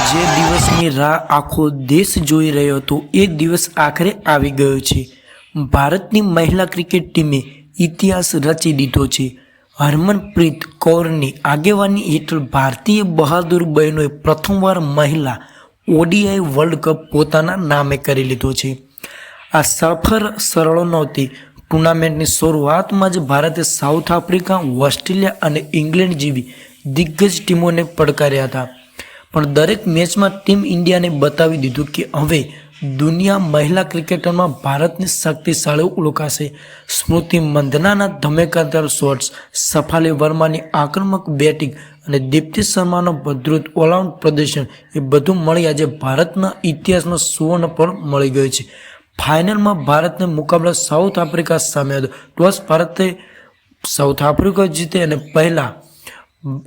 જે દિવસની રાહ આખો દેશ જોઈ રહ્યો હતો એ દિવસ આખરે આવી ગયો છે। ભારતની મહિલા ક્રિકેટ ટીમે ઇતિહાસ રચી દીધો છે। હરમનપ્રીત કૌરની આગેવાની હેઠળ ભારતીય બહાદુર બહેનોએ પ્રથમવાર મહિલા ઓડીઆઈ વર્લ્ડ કપ પોતાના નામે કરી લીધો છે। આ સફર સરળ નહોતી। ટુર્નામેન્ટની શરૂઆતમાં જ ભારતે સાઉથ આફ્રિકા, ઓસ્ટ્રેલિયા અને ઇંગ્લેન્ડ જેવી દિગ્ગજ ટીમોને પડકાર્યા હતા, પણ દરેક મેચમાં ટીમ ઇન્ડિયાને બતાવી દીધું કે હવે દુનિયા મહિલા ક્રિકેટરમાં ભારતની શક્તિશાળી ઓળખાશે। સ્મૃતિ મંધનાના ધમાકેદાર શોટ્સ, સફાલી વર્માની આક્રમક બેટિંગ અને દીપ્તિ શર્માનું અદ્ભુત ઓલરાઉન્ડ પ્રદર્શન એ બધું મળી આજે ભારતના ઇતિહાસનો સુવર્ણ પળ મળી ગયો છે। ફાઇનલમાં ભારતનો મુકાબલો સાઉથ આફ્રિકા સામે હતો। ટોસ ભારતે સાઉથ આફ્રિકા જીતે અને પહેલા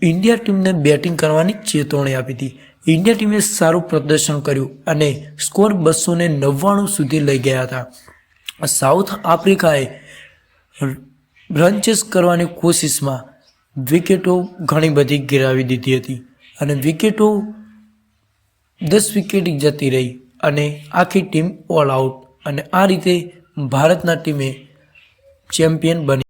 ઇન્ડિયા ટીમને બેટિંગ કરવાની ચેતવણી આપી હતી। ઇન્ડિયા ટીમે સારું પ્રદર્શન કર્યું અને સ્કોર 299 સુધી લઈ ગયા હતા। સાઉથ આફ્રિકાએ રન ચેસ કરવાની કોશિશમાં વિકેટો ઘણી બધી ગિરાવી દીધી હતી અને વિકેટો 10 વિકેટ જતી રહી અને આખી ટીમ ઓલ આઉટ, અને આ રીતે ભારતના ટીમે ચેમ્પિયન બની।